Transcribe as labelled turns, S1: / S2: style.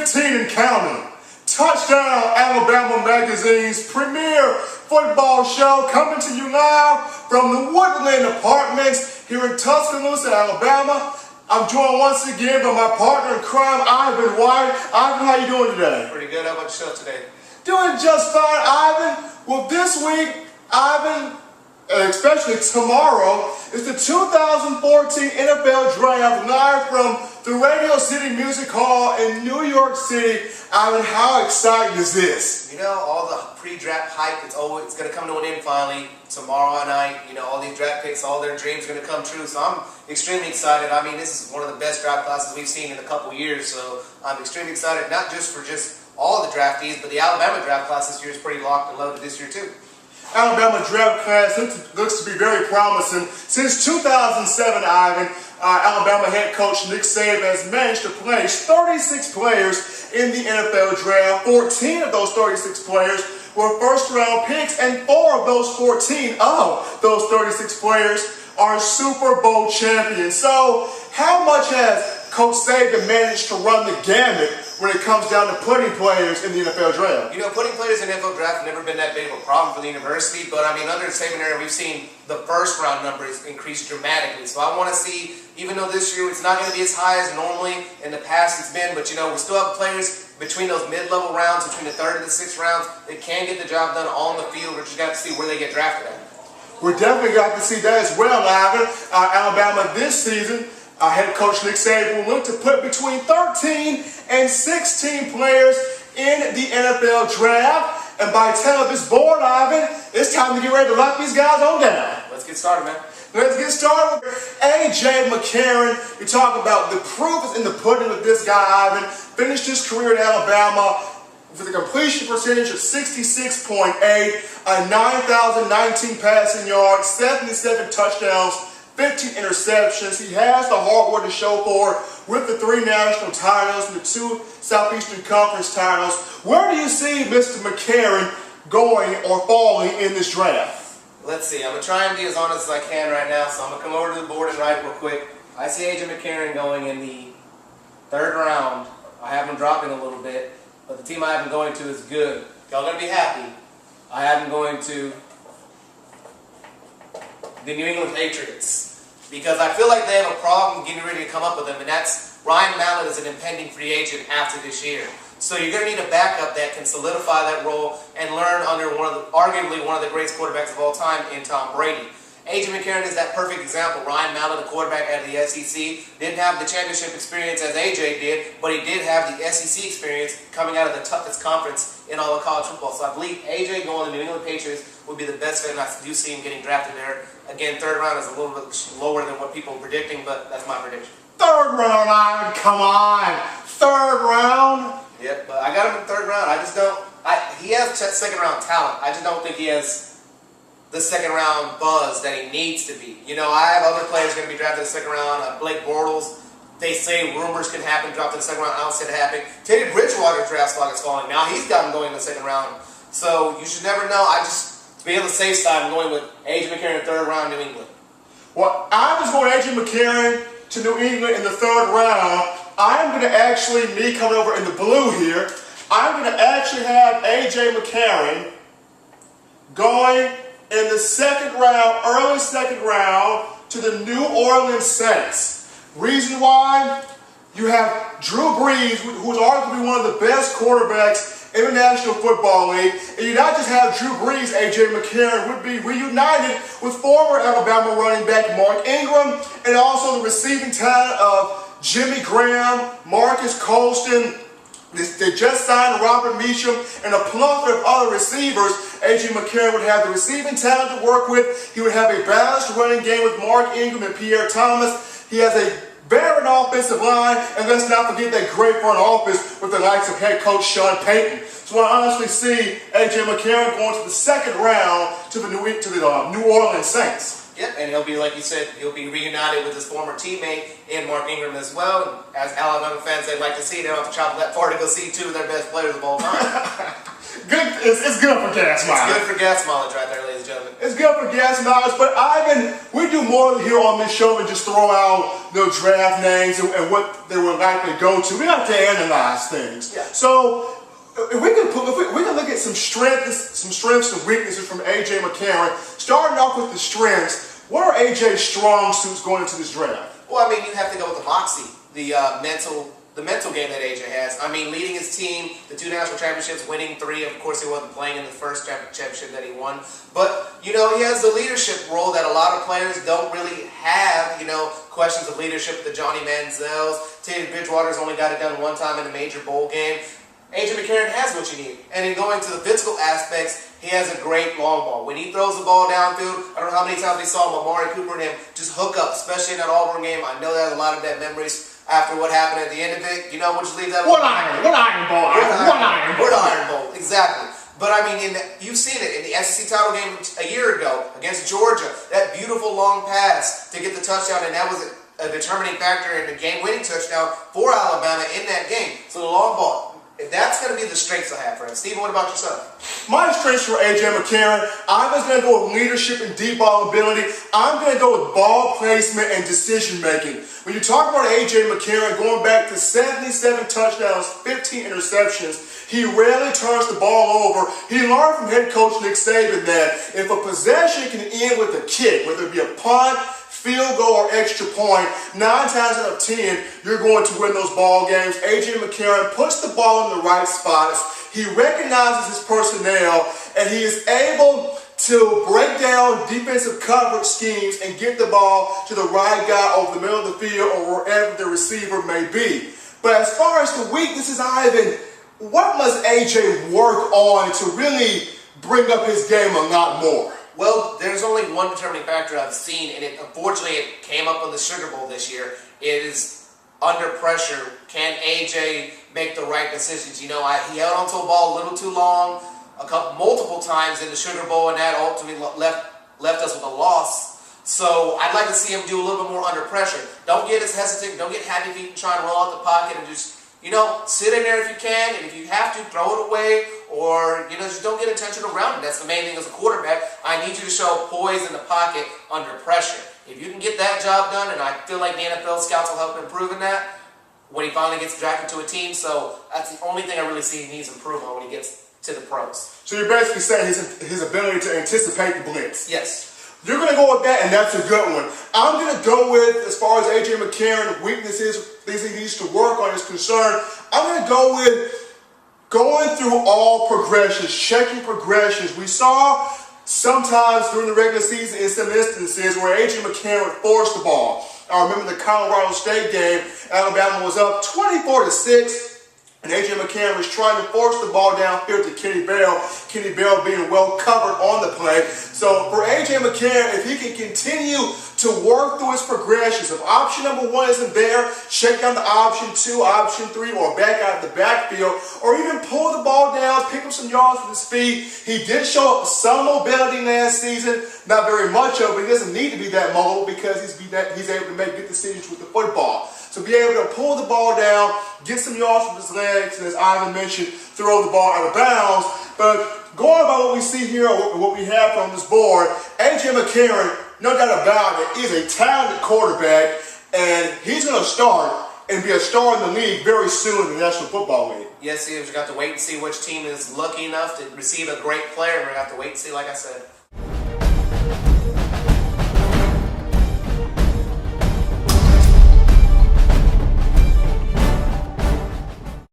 S1: 15 and counting. Touchdown Alabama Magazine's premier football show coming to you live from the Woodland Apartments here in Tuscaloosa, Alabama. I'm joined once again by my partner in crime, Ivan White. Ivan, how you doing today?
S2: Pretty good. How about yourself today?
S1: Doing just fine, Ivan. Well, this week, Ivan, especially tomorrow, is the 2014 NFL Draft live from the Radio City Music Hall in New York City. Ivan, how exciting is this?
S2: You know, all the pre-draft hype, it's going to come to an end finally tomorrow night. You know, all these draft picks, all their dreams are going to come true. So I'm extremely excited. I mean, this is one of the best draft classes we've seen in a couple years. So I'm extremely excited, not just for all the draftees, but the Alabama draft class this year is pretty locked and loaded this year too.
S1: Alabama draft class looks to be very promising. Since 2007, Ivan, Alabama head coach Nick Saban has managed to place 36 players in the NFL draft. 14 of those 36 players were first-round picks, and 4 of those 14 of those 36 players are Super Bowl champions. So, how much has Coach Saban managed to run the gamut when it comes down to putting players in the NFL draft?
S2: You know, putting players in the NFL draft has never been that big of a problem for the university, but I mean, under the Saban era, we've seen the first round numbers increase dramatically. So I want to see, even though this year it's not going to be as high as normally in the past it's been, but you know, we still have players between those mid-level rounds, between the 3rd and the 6th rounds, that can get the job done on the field. We're just got to see where they get drafted at.
S1: We're definitely got to see that as well, Ivan. Alabama this season, head coach Nick Saban will look to put between 13 and 16 players in the NFL draft. And by the time of this board, Ivan, it's time to get ready to lock these guys on down.
S2: Let's get started, man.
S1: Let's get started with A.J. McCarron. We talk about the proof is in the pudding with this guy, Ivan. Finished his career at Alabama with a completion percentage of 66.8, a 9,019 passing yards, 77 touchdowns, 15 interceptions. He has the hardware to show for it with the 3 national titles and the 2 Southeastern Conference titles. Where do you see Mr. McCarron going or falling in this draft?
S2: Let's see. I'm going to try and be as honest as I can right now, so I'm going to come over to the board and write real quick. I see A.J. McCarron going in the 3rd round. I have him dropping a little bit, but the team I have him going to is good. Y'all going to be happy. I have him going to the New England Patriots, because I feel like they have a problem getting ready to come up with them, and that's Ryan Mallett is an impending free agent after this year. So you're going to need a backup that can solidify that role and learn under arguably one of the greatest quarterbacks of all time in Tom Brady. A.J. McCarron is that perfect example. Ryan Mallett, the quarterback out of the SEC, didn't have the championship experience as A.J. did, but he did have the SEC experience coming out of the toughest conference in all of college football. So I believe A.J. going to the New England Patriots would be the best fit, and I do see him getting drafted there. Again, 3rd round is a little bit lower than what people are predicting, but that's my prediction.
S1: 3rd round, Ivan, come on. 3rd round?
S2: Yep, but I got him in 3rd round. I just don't. He has 2nd round talent. I just don't think he has the 2nd round buzz that he needs to be. You know, I have other players going to be drafted in the 2nd round. Blake Bortles, they say rumors can happen, drafted in the 2nd round. I don't see it happening. Teddy Bridgewater's draft stock is falling. Now he's got him going in the 2nd round. So you should never know. To be on the safe side, I'm going with A.J. McCarron in the 3rd round, New England.
S1: Well, I was going A.J. McCarron to New England in the 3rd round. I'm going to actually, me coming over in the blue here, I'm going to actually have A.J. McCarron going in the 2nd round, early 2nd round, to the New Orleans Saints. Reason why? You have Drew Brees, who's arguably one of the best quarterbacks in the National Football League. And you not just have Drew Brees, A.J. McCarron would be reunited with former Alabama running back Mark Ingram, and also the receiving talent of Jimmy Graham, Marcus Colston. They just signed Robert Meacham and a plethora of other receivers. A.J. McCarron would have the receiving talent to work with. He would have a balanced running game with Mark Ingram and Pierre Thomas. He has a veteran offensive line, and let's not forget that great front office with the likes of head coach Sean Payton. So I honestly see A.J. McCarron going to the 2nd round to the New Orleans Saints.
S2: Yep, and he'll be, like you said, he'll be reunited with his former teammate in Mark Ingram as well. And as Alabama fans, they'd like to see. They don't have to travel that far to go see 2 of their best players of all time.
S1: good. It's good for gas mileage.
S2: It's good for gas mileage right there, ladies and gentlemen.
S1: It's good for gas mileage, but we do more here on this show than just throw out draft names and what they would likely go to. We have to analyze things.
S2: Yeah.
S1: So if we can look at some strengths and weaknesses from A.J. McCarron. Starting off with the strengths, what are A.J.'s strong suits going into this draft?
S2: Well, I mean, you have to go with the moxie, the mental game that AJ has. I mean, leading his team, the 2 national championships, winning 3. Of course, he wasn't playing in the first championship that he won. But, he has the leadership role that a lot of players don't really have, questions of leadership, the Johnny Manziels. Teddy Bridgewater's only got it done one time in a major bowl game. A.J. McCarron has what you need. And in going to the physical aspects, he has a great long ball. When he throws the ball downfield, I don't know how many times we saw Amari Cooper and him just hook up, especially in that Auburn game. I know there's a lot of bad memories after what happened at the end of it. We'll just leave that alone.
S1: One iron ball.
S2: Exactly. But I mean, you've seen it in the SEC title game a year ago against Georgia. That beautiful long pass to get the touchdown, and that was a determining factor in the game-winning touchdown for Alabama in that game. So the long ball. If that's going to be the strengths I have for him. Steven, what about yourself?
S1: My strengths for A.J. McCarron, I was going to go with leadership and deep ball ability. I'm going to go with ball placement and decision making. When you talk about A.J. McCarron going back to 77 touchdowns, 15 interceptions, he rarely turns the ball over. He learned from head coach Nick Saban that if a possession can end with a kick, whether it be a punt, field goal, or extra point, 9 times out of 10, you're going to win those ball games. A.J. McCarron puts the ball in the right spots. He recognizes his personnel, and he is able to break down defensive coverage schemes and get the ball to the right guy over the middle of the field or wherever the receiver may be. But as far as the weaknesses, Ivan, what must A.J. work on to really bring up his game a lot more?
S2: Well, there's only one determining factor I've seen, and unfortunately it came up on the Sugar Bowl this year. It is under pressure. Can AJ make the right decisions? He held onto a ball a little too long, multiple times in the Sugar Bowl, and that ultimately left us with a loss. So I'd like to see him do a little bit more under pressure. Don't get as hesitant. Don't get happy feet and try and roll out the pocket and just sit in there if you can, and if you have to, throw it away, or, just don't get intentional around it. That's the main thing as a quarterback. I need you to show poise in the pocket under pressure. If you can get that job done, and I feel like the NFL scouts will help improve in that, when he finally gets drafted to a team, so that's the only thing I really see he needs improvement on when he gets to the pros.
S1: So you're basically saying his ability to anticipate the blitz.
S2: Yes.
S1: You're going to go with that, and that's a good one. I'm going to go with, as far as A.J. McCarron, weaknesses, things he needs to work on is concerned, I'm going to go with going through all progressions, checking progressions. We saw sometimes during the regular season in some instances where A.J. McCarron forced the ball. I remember the Colorado State game, Alabama was up 24-6. And A.J. McCarron was trying to force the ball downfield to Kenny Bell being well covered on the play. So for A.J. McCarron, if he can continue to work through his progressions, if option number 1 isn't there, check down the option 2, option 3, or back out of the backfield, or even pull the ball down, pick up some yards with his feet. He did show up some mobility last season, not very much of it. He doesn't need to be that mobile because he's able to make good decisions with the football. So be able to pull the ball down, get some yards with his legs, and as Ivan mentioned, throw the ball out of bounds. But going by what we see here, or what we have on this board, A.J. McCarron, no doubt about it, is a talented quarterback, and he's going to start and be a star in the league very soon in the National Football League.
S2: Yes, we've got to wait and see which team is lucky enough to receive a great player, and we're going to have to wait and see, like I said.